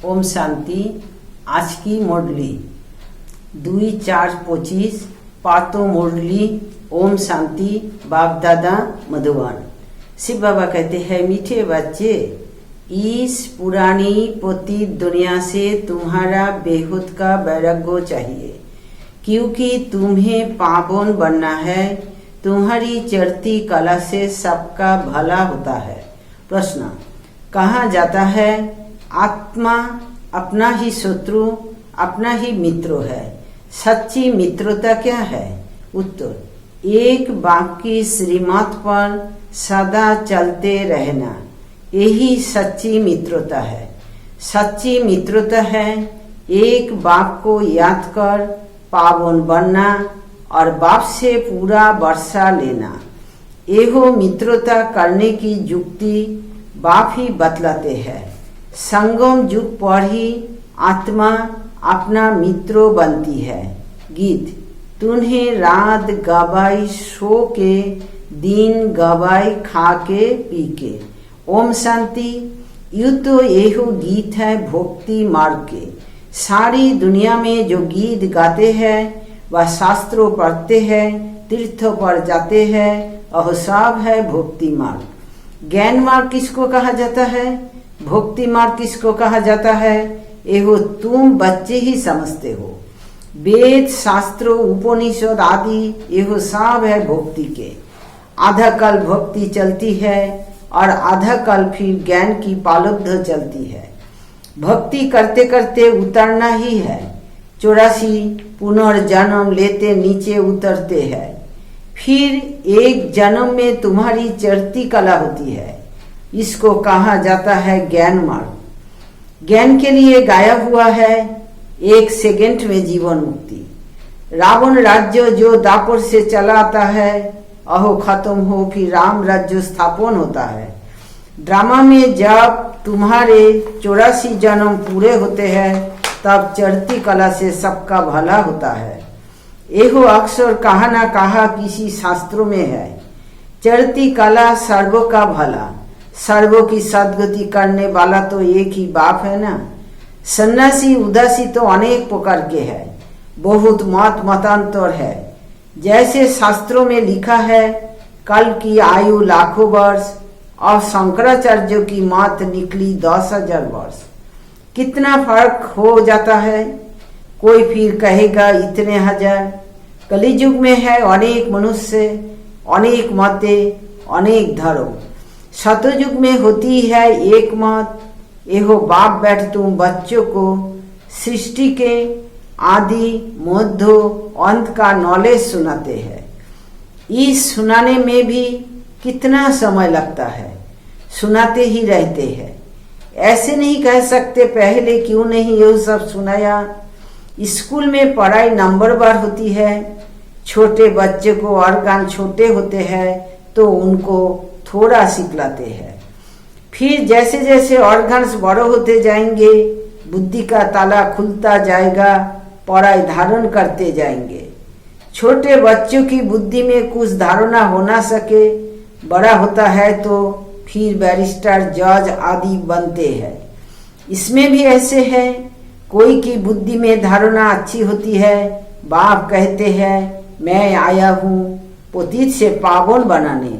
ओम शांति। आज की मुरली 2/4/25 पातो मुरली। ओम शांति। बाप दादा मधुबन। शिव बाबा कहते हैं, मीठे बच्चे, इस पुरानी पतित दुनिया से तुम्हारा बेहुद का वैराग्य चाहिए, क्योंकि तुम्हें पावन बनना है। तुम्हारी चढ़ती कला से सबका भला होता है। प्रश्न, कहा जाता है आत्मा अपना ही शत्रु, अपना ही मित्र है। सच्ची मित्रता क्या है? उत्तर, एक बाप की श्रीमत पर सदा चलते रहना, यही सच्ची मित्रता है। सच्ची मित्रता है एक बाप को याद कर पावन बनना और बाप से पूरा वर्षा लेना। एहो मित्रता करने की युक्ति बाप ही बतलाते हैं। संगम युग पर ही आत्मा अपना मित्र बनती है। गीत, तुम्हें रात गवाई सो के, दिन गवाई खा के पी के। ओम शांति। यू तो यही गीत है भक्ति मार्ग के। सारी दुनिया में जो गीत गाते हैं वह शास्त्रों पढ़ते हैं, तीर्थों पर जाते हैं, वह सब है भक्ति मार्ग। ज्ञान मार्ग किसको कहा जाता है? भक्ति मार्ग किसको कहा जाता है? एहो तुम बच्चे ही समझते हो। वेद शास्त्रों उपनिषद आदि एहो सब है भक्ति के। आधा कल भक्ति चलती है और आधा कल फिर ज्ञान की पालब्ध चलती है। भक्ति करते करते उतरना ही है। 84 पुनर्जन्म लेते नीचे उतरते हैं। फिर एक जन्म में तुम्हारी चढ़ती कला होती है। इसको कहा जाता है ज्ञान मार्ग। ज्ञान के लिए गाया हुआ है 1 सेकंड में जीवन मुक्ति। रावण राज्य जो दापर से चला आता है, अहो खत्म हो, फिर राम राज्य स्थापन होता है। ड्रामा में जब तुम्हारे 84 जन्म पूरे होते हैं, तब चढ़ती कला से सबका भला होता है। एहो अक्सर कहा ना कहा किसी शास्त्रों में है, चढ़ती कला सर्वों का भला। सर्वों की सदगति करने वाला तो एक ही बाप है ना। सन्यासी उदासी तो अनेक प्रकार के है, बहुत मतांतर है। जैसे शास्त्रों में लिखा है कल की आयु लाखों वर्ष और शंकराचार्य की मौत निकली 10,000 वर्ष। कितना फर्क हो जाता है। कोई फिर कहेगा इतने हजार। कलियुग में है अनेक मनुष्य, अनेक मतें, अनेक धर्म। सतयुग में होती है एक मत। एहो बाप बैठ तुम बच्चों को सृष्टि के आदि मध्य अंत का नॉलेज सुनाते हैं। इस सुनाने में भी कितना समय लगता है, सुनाते ही रहते हैं। ऐसे नहीं कह सकते पहले क्यों नहीं ये सब सुनाया। स्कूल में पढ़ाई नंबर बार होती है। छोटे बच्चे को ऑर्गन छोटे होते हैं तो उनको थोड़ा सिखलाते हैं। फिर जैसे जैसे ऑर्गन्स बड़े होते जाएंगे, बुद्धि का ताला खुलता जाएगा, पढ़ाई धारण करते जाएंगे। छोटे बच्चों की बुद्धि में कुछ धारणा हो ना सके, बड़ा होता है तो फिर बैरिस्टर, जज आदि बनते हैं। इसमें भी ऐसे है, कोई की बुद्धि में धारणा अच्छी होती है। बाप कहते हैं मैं आया हूँ पतित से पावन बनाने।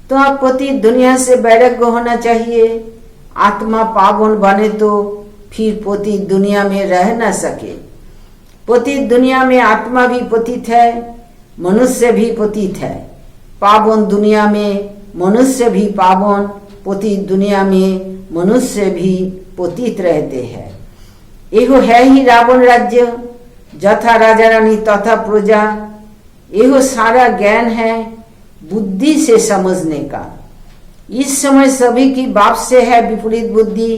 तो आप पतित दुनिया से वैराग्य होना चाहिए। आत्मा पावन बने तो फिर पतित दुनिया में रह न सके। पतित दुनिया में आत्मा भी पतित है, मनुष्य भी पतित है। पावन दुनिया में मनुष्य भी पावन, पतित दुनिया में मनुष्य भी पतित रहते हैं। एहो है ही रावण राज्य, जथा राजा रानी तथा प्रजा। एहो सारा ज्ञान है बुद्धि से समझने का। इस समय सभी की बाप से है विपरीत बुद्धि।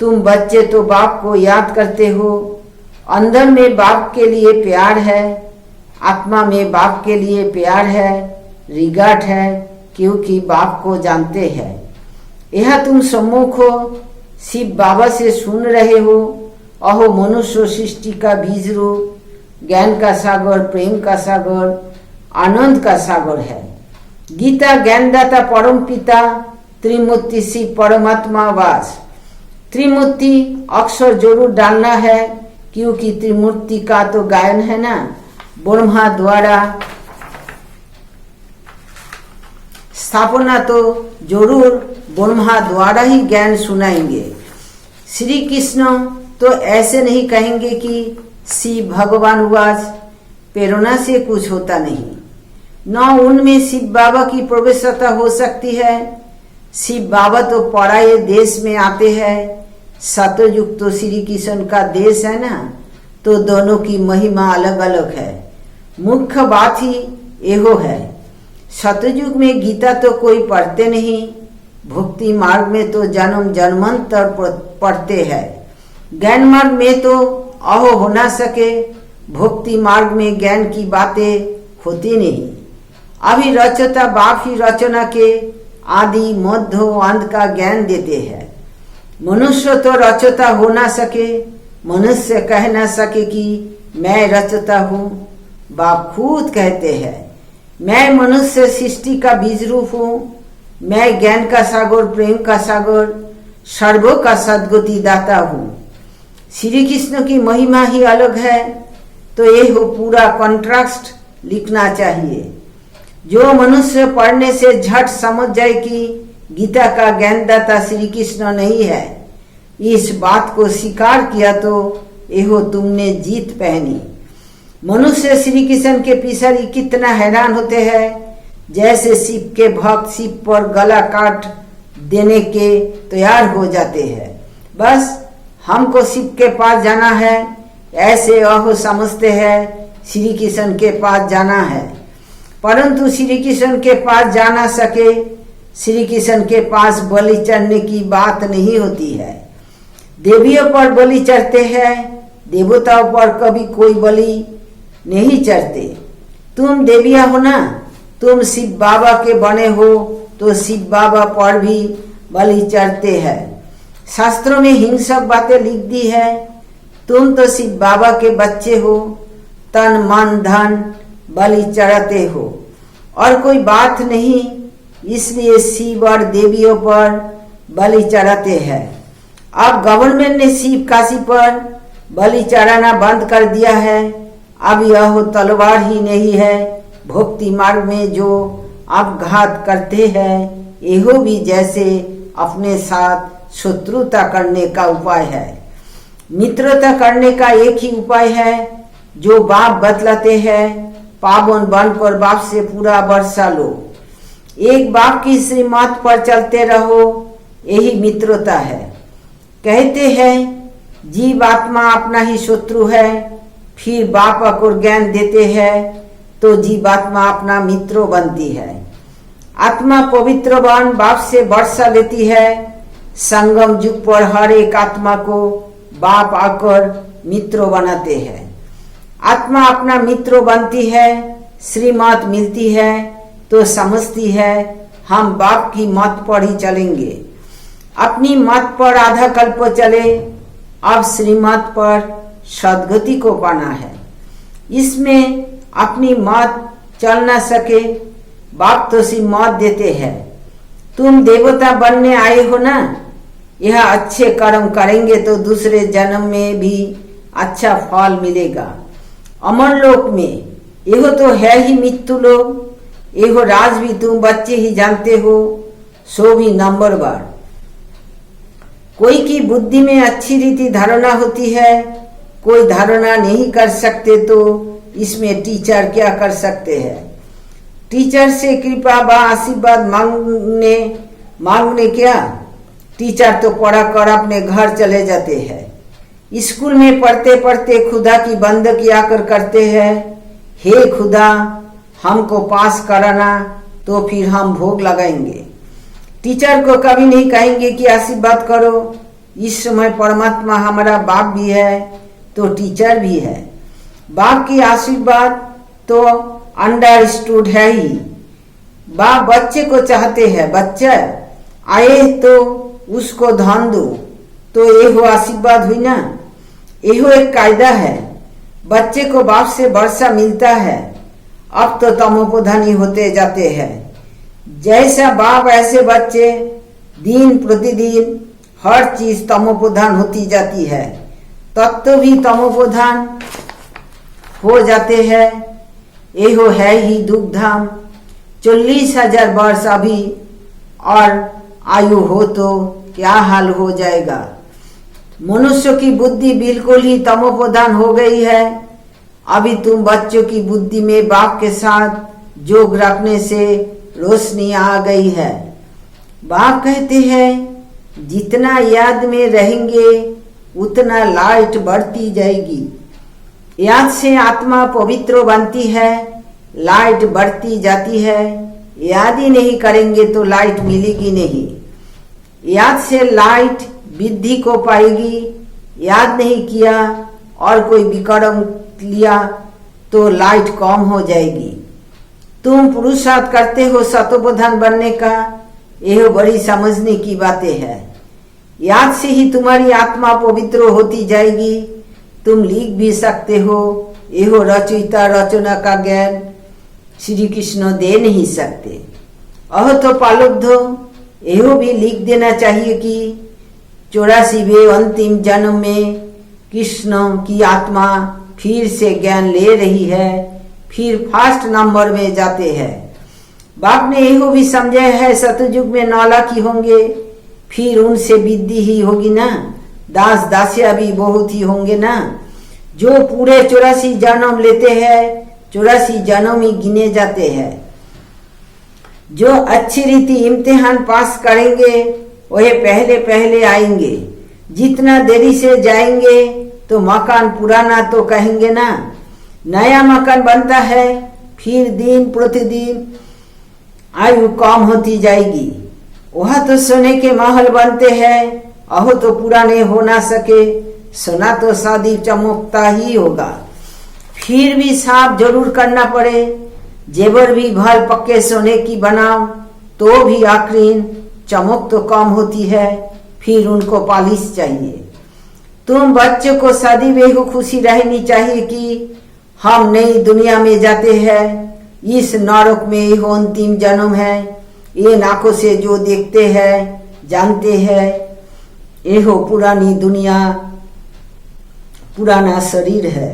तुम बच्चे तो बाप को याद करते हो। अंदर में बाप के लिए प्यार है, आत्मा में बाप के लिए प्यार है, रिगार्ड है, क्योंकि बाप को जानते हैं। यह तुम सम्मुख हो, शिव बाबा से सुन रहे हो। अहो मनुष्य सृष्टि का बीज रूप, ज्ञान का सागर, प्रेम का सागर, आनंद का सागर है। गीता ज्ञानदाता परम पिता त्रिमूर्ति शिव परमात्मा वास। त्रिमूर्ति अक्षर जरूर डालना है, क्योंकि त्रिमूर्ति का तो गायन है ना, ब्रह्मा द्वारा स्थापना तो जरूर ब्रह्मा द्वारा ही ज्ञान सुनाएंगे। श्री कृष्ण तो ऐसे नहीं कहेंगे कि शिव भगवान वाज, प्रेरणा से कुछ होता नहीं, न उनमें शिव बाबा की प्रवेशता हो सकती है। शिव बाबा तो पराये देश में आते हैं, सतयुग तो श्री कृष्ण का देश है ना, तो दोनों की महिमा अलग अलग है। मुख्य बात ही एहो है, सतयुग में गीता तो कोई पढ़ते नहीं, भक्ति मार्ग में तो जन्म जन्मांतर पढ़ते हैं, ज्ञान मार्ग में तो अहो हो ना सके, भक्ति मार्ग में ज्ञान की बातें होती नहीं। अभी रचता बाप ही रचना के आदि मध्य अंत का ज्ञान देते हैं। मनुष्य तो रचता हो ना सके, मनुष्य कह ना सके कि मैं रचता हूँ। बाप खुद कहते हैं, मैं मनुष्य सृष्टि का बीज रूप हूँ, मैं ज्ञान का सागर, प्रेम का सागर, सर्वों का सद्गति दाता हूँ। श्री कृष्ण की महिमा ही अलग है, तो ये हो पूरा कॉन्ट्रास्ट लिखना चाहिए। जो मनुष्य पढ़ने से झट समझ जाए कि गीता का ज्ञानदाता श्री कृष्ण नहीं है, इस बात को स्वीकार किया तो एहो तुमने जीत पहनी। मनुष्य श्री कृष्ण के पीछे कितना हैरान होते हैं, जैसे शिव के भक्त शिव पर गला काट देने के तैयार हो जाते हैं। बस हमको शिव के पास जाना है, ऐसे अहो समझते हैं श्री कृष्ण के पास जाना है, परंतु श्री कृष्ण के पास जा ना सके। श्री कृष्ण के पास बलि चढ़ने की बात नहीं होती है। देवियों पर बलि चढ़ते हैं, देवताओं पर कभी कोई बलि नहीं चढ़ते। तुम देविया हो ना, तुम शिव बाबा के बने हो, तो शिव बाबा पर भी बलि चढ़ते हैं। शास्त्रों में हिंसक बातें लिख दी है। तुम तो शिव बाबा के बच्चे हो, तन मन धन बलि चढ़ाते हो, और कोई बात नहीं, इसलिए शिव और देवियों पर बलि चढ़ाते हैं। अब गवर्नमेंट ने शिव काशी पर बलि चढ़ाना बंद कर दिया है। अब यह तलवार ही नहीं है, भक्ति मार्ग में जो अपघात करते हैं, यहो भी जैसे अपने साथ शत्रुता करने का उपाय है। मित्रता करने का एक ही उपाय है, जो बाप बतलाते हैं, पावन बनकर बाप से पूरा वर्षा लो, एक बाप की श्रीमत पर चलते रहो, यही मित्रता है। कहते हैं जीव आत्मा अपना ही शत्रु है, फिर बाप को ज्ञान देते हैं तो जीवात्मा अपना मित्र बनती है। आत्मा पवित्र बन बाप से वर्षा लेती है। संगम युग पर हर एक आत्मा को बाप आकर मित्र बनाते हैं। आत्मा अपना मित्र बनती है, श्रीमत मिलती है तो समझती है हम बाप की मत पर ही चलेंगे। अपनी मत पर आधा कल्प चले, अब श्रीमत पर सद्गति को पाना है। इसमें अपनी मत चल न सके, बाप तो सी मत देते हैं, तुम देवता बनने आए हो ना, यह अच्छे कर्म करेंगे तो दूसरे जन्म में भी अच्छा फल मिलेगा। अमर लोक में यह तो है ही मृत्यु लोक, यह राज भी तुम बच्चे ही जानते हो, सो भी नंबर बार। कोई की बुद्धि में अच्छी रीति धारणा होती है, कोई धारणा नहीं कर सकते, तो इसमें टीचर क्या कर सकते हैं। टीचर से कृपा व आशीर्वाद मांगने क्या, टीचर तो पढ़ा कर अपने घर चले जाते हैं। स्कूल में पढ़ते पढ़ते खुदा की बंदगी आकर करते हैं, हे खुदा हमको पास कराना, तो फिर हम भोग लगाएंगे। टीचर को कभी नहीं कहेंगे कि आशीर्वाद करो। इस समय परमात्मा हमारा बाप भी है तो टीचर भी है। बाप की आशीर्वाद तो अंडरस्टूड है ही। बाप बच्चे को चाहते हैं, बच्चा आए तो उसको धन दो, तो यह आशीर्वाद हुई ना। यह एक कायदा है, बच्चे को बाप से वर्षा मिलता है। अब तो तमोप्रधानी होते जाते हैं। जैसा बाप ऐसे बच्चे दिन प्रतिदिन हर चीज तमोप्रधान होती जाती है, तत्व भी तमोप्रधान हो जाते हैं। एहो है ही दुख धाम। 40,000 वर्ष अभी और आयु हो तो क्या हाल हो जाएगा। मनुष्य की बुद्धि बिल्कुल ही तमोप्रधान हो गई है। अभी तुम बच्चों की बुद्धि में बाप के साथ जोग रखने से रोशनी आ गई है। बाप कहते हैं जितना याद में रहेंगे उतना लाइट बढ़ती जाएगी। याद से आत्मा पवित्र बनती है, लाइट बढ़ती जाती है। याद ही नहीं करेंगे तो लाइट मिलेगी नहीं। याद से लाइट वृद्धि को पाएगी। याद नहीं किया और कोई विक्रम लिया तो लाइट कम हो जाएगी। तुम पुरुषार्थ करते हो सतोप्रधान बनने का, यह बड़ी समझने की बातें है। याद से ही तुम्हारी आत्मा पवित्र होती जाएगी। तुम लिख भी सकते हो, यह रचयिता रचना का ज्ञान श्री कृष्ण दे नहीं सकते। अह तो पालुब्धो, यह भी लिख देना चाहिए कि 84वें अंतिम जन्म में कृष्ण की आत्मा फिर से ज्ञान ले रही है, फिर फर्स्ट नंबर में जाते हैं। बाप ने यह भी समझाया है सतयुग में 9 लाख ही होंगे, फिर उनसे वृद्धि ही होगी ना। दास दासिया भी बहुत ही होंगे ना। जो पूरे 84 जन्म लेते हैं, 84 जन्म ही गिने जाते हैं। जो अच्छी रीति इम्तिहान पास करेंगे वह पहले पहले आएंगे। जितना देरी से जाएंगे तो मकान पुराना तो कहेंगे ना। नया मकान बनता है, फिर दिन प्रतिदिन आयु कम होती जाएगी। वह तो सोने के महल बनते हैं, अहो तो पुराने हो ना सके। सोना तो शादी चमकता ही होगा, फिर भी साफ जरूर करना पड़े। जेवर भी भल पक्के सोने की बनाओ तो भी आखिर चमक तो कम होती है, फिर उनको पॉलिश चाहिए। तुम बच्चों को सदी बेहू खुशी रहनी चाहिए कि हम नई दुनिया में जाते हैं। इस नरक में यह अंतिम जन्म है। ये आंखों से जो देखते हैं जानते हैं, यह पुरानी दुनिया पुराना शरीर है।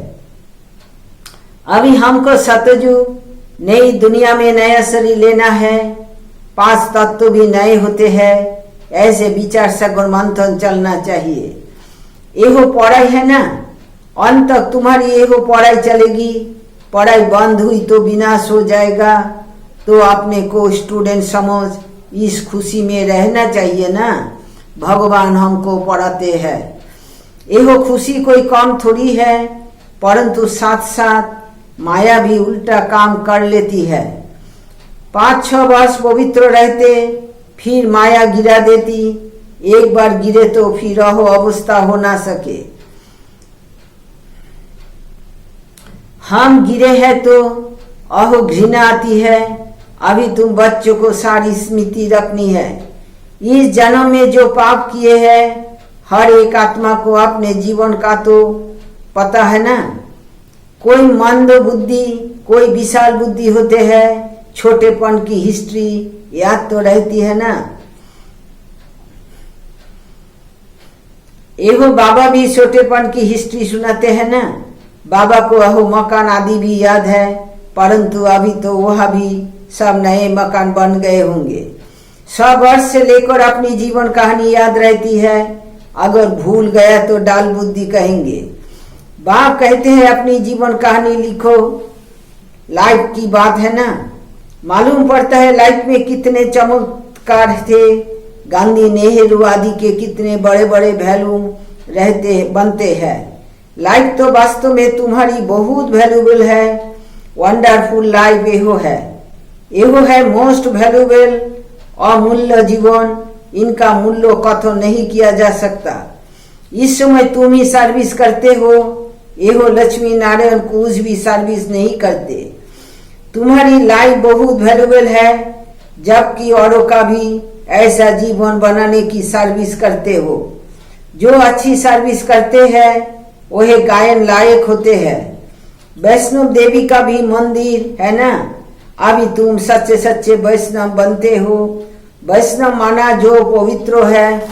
अभी हमको सतयुग नई दुनिया में नया शरीर लेना है। 5 तत्व भी नए होते हैं। ऐसे विचार सगुण मंथन चलना चाहिए। एहो पढ़ाई है ना, अंत तक तुम्हारी एहो पढ़ाई चलेगी। पढ़ाई बंद हुई तो विनाश हो जाएगा। तो अपने को स्टूडेंट समझ इस खुशी में रहना चाहिए ना। भगवान हमको पढ़ाते हैं, एहो खुशी कोई कम थोड़ी है। परंतु साथ साथ माया भी उल्टा काम कर लेती है। 5-6 वर्ष पवित्र रहते, फिर माया गिरा देती। एक बार गिरे तो फिर अहो अवस्था हो ना सके। हम गिरे हैं तो अहो घृणा आती है। अभी तुम बच्चों को सारी स्मृति रखनी है। इस जन्म में जो पाप किए हैं, हर एक आत्मा को अपने जीवन का तो पता है ना। कोई मंद बुद्धि, कोई विशाल बुद्धि होते हैं। छोटेपन की हिस्ट्री याद तो रहती है ना। एगो बाबा भी छोटेपन की हिस्ट्री सुनाते हैं ना। बाबा को अहो मकान आदि भी याद है, परंतु अभी तो वह भी सब नए मकान बन गए होंगे। 100 वर्ष से लेकर अपनी जीवन कहानी याद रहती है। अगर भूल गया तो डाल बुद्धि कहेंगे। बाप कहते हैं अपनी जीवन कहानी लिखो। लाइफ की बात है ना। मालूम पड़ता है लाइफ में कितने चमत्कार थे। गांधी नेहरू आदि के कितने बड़े बड़े वैल्यू रहते बनते हैं। लाइफ तो वास्तव में तुम्हारी बहुत वैल्यूबल है। वंडरफुल लाइफ एहो है। एहो है मोस्ट वैल्यूबल अमूल्य जीवन। इनका मूल्य कथन नहीं किया जा सकता। इस समय तुम ही सर्विस करते हो। एहो लक्ष्मी नारायण कुछ भी सर्विस नहीं करते। तुम्हारी लाइफ बहुत वैल्यूबल है, जबकि औरों का भी ऐसा जीवन बनाने की सर्विस करते हो। जो अच्छी सर्विस करते हैं वह गायन लायक होते हैं। वैष्णव देवी का भी मंदिर है ना। अभी तुम सच्चे सच्चे वैष्णव बनते हो। वैष्णव माना जो पवित्र है।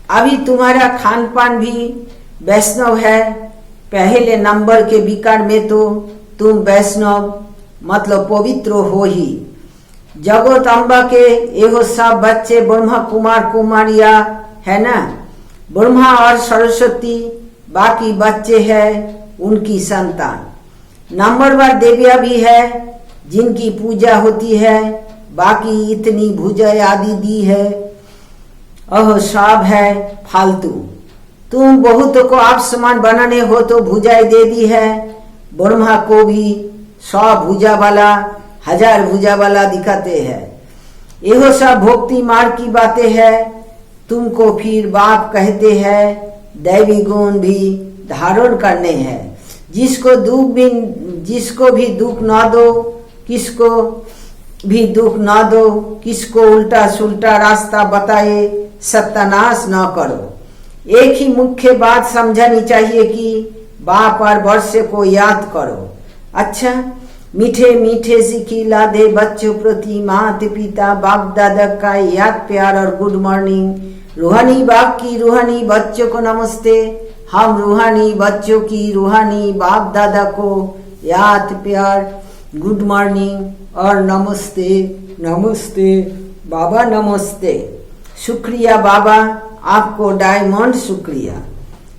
अभी तुम्हारा खान पान भी वैष्णव है। पहले नंबर के विकार में तो तुम वैष्णव मतलब पवित्र हो ही। जगत अम्बा के एहो सब बच्चे ब्रह्मा कुमार कुमारिया है ना। ब्रह्मा और सरस्वती बाकी बच्चे हैं उनकी संतान। नंबरवार देविया भी है जिनकी पूजा होती है। बाकी इतनी भुजा आदि दी है ओह सब है फालतू। तुम बहुतों को आप समान बनाने हो तो भुजाएं दे दी है। ब्रह्मा को भी 100 भुजा वाला 1000 भुजा वाला दिखाते हैं। यह सब भक्ति मार्ग की बातें हैं। तुमको फिर बाप कहते हैं। दैवी गुण भी धारण करने हैं। जिसको भी दुख न दो, किसको भी दुख न दो, किसको उल्टा सुल्टा रास्ता बताए सत्यानाश न करो। एक ही मुख्य बात समझनी चाहिए कि बाप और वर्षे को याद करो। अच्छा, मीठे मीठे सिखिला दे बच्चों प्रति माता पिता बाप दादा का याद प्यार और गुड मॉर्निंग। रूहानी बाप की रूहानी बच्चों को नमस्ते। हम रूहानी बच्चों की रूहानी बाप दादा को याद प्यार गुड मॉर्निंग और नमस्ते। नमस्ते बाबा, नमस्ते। शुक्रिया बाबा, आपको डायमंड शुक्रिया।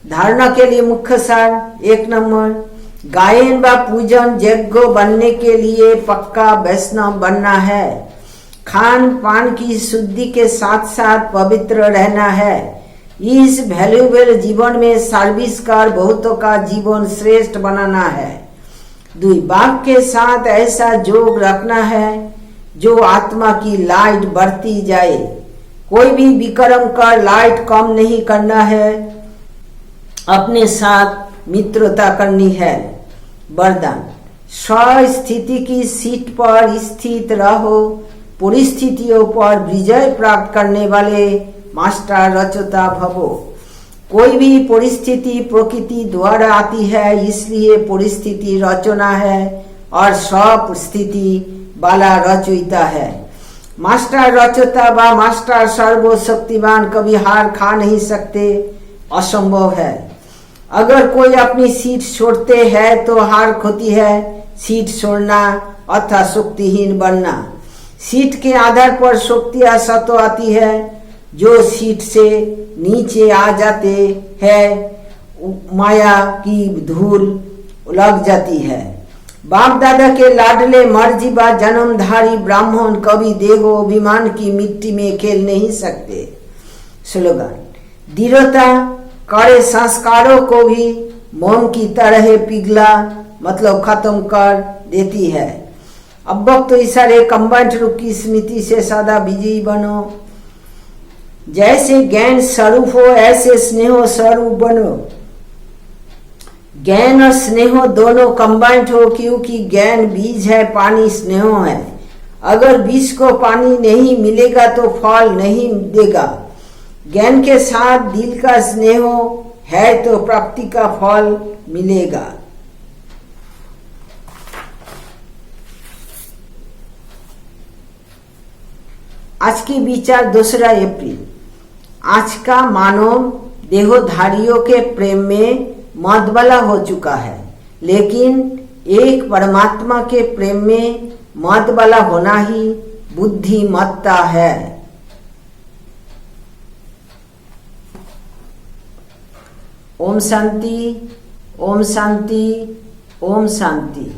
धारणा के लिए मुख्य सार 1 नंबर, गायन व पूजन यज्ञ बनने के लिए पक्का वैष्णव बनना है। खान पान की शुद्धि के साथ साथ पवित्र रहना है। इस वैल्यूएबल जीवन में सर्विस कर बहुतों का जीवन श्रेष्ठ बनाना है। 2, बाप के साथ ऐसा जोग रखना है जो आत्मा की लाइट बढ़ती जाए। कोई भी विक्रम कर लाइट कम नहीं करना है। अपने साथ मित्रता करनी है। वरदान, स्थिति की सीट पर स्थित रहो। परिस्थितियों पर विजय प्राप्त करने वाले मास्टर रचता भवो। कोई भी परिस्थिति प्रकृति द्वारा आती है, इसलिए परिस्थिति रचना है और सब स्थिति वाला रचयिता है। मास्टर रचता व मास्टर सर्वशक्तिमान कभी हार खा नहीं सकते, असंभव है। अगर कोई अपनी सीट छोड़ते हैं तो हार होती है। सीट छोड़ना अर्थात शक्तिहीन बनना। सीट के आधार पर शक्तियां सतो आती है। जो सीट से नीचे आ जाते हैं माया की धूल लग जाती है। बाप दादा के लाडले मर्जी व जन्मधारी ब्राह्मण कभी देहो अभिमान की मिट्टी में खेल नहीं सकते। स्लोगन, दृढ़ता कड़े संस्कारों को भी मोम की तरह पिघला मतलब खत्म कर देती है। अब वक्त तो इशारे कंबाइंड रूप की स्मृति से सदा विजयी बनो। जैसे ज्ञान स्वरूप हो ऐसे स्नेह स्वरूप बनो। ज्ञान और स्नेह दोनों कंबाइंड हो, क्योंकि ज्ञान बीज है, पानी स्नेह है। अगर बीज को पानी नहीं मिलेगा तो फल नहीं देगा। ज्ञान के साथ दिल का स्नेह है तो प्राप्ति का फल मिलेगा। आज की विचार 2 अप्रैल। आज का मानव देहोधारियों के प्रेम में मदवाला हो चुका है, लेकिन एक परमात्मा के प्रेम में मदवाला होना ही बुद्धिमत्ता है। ओम शांति, ओम शांति, ओम शांति।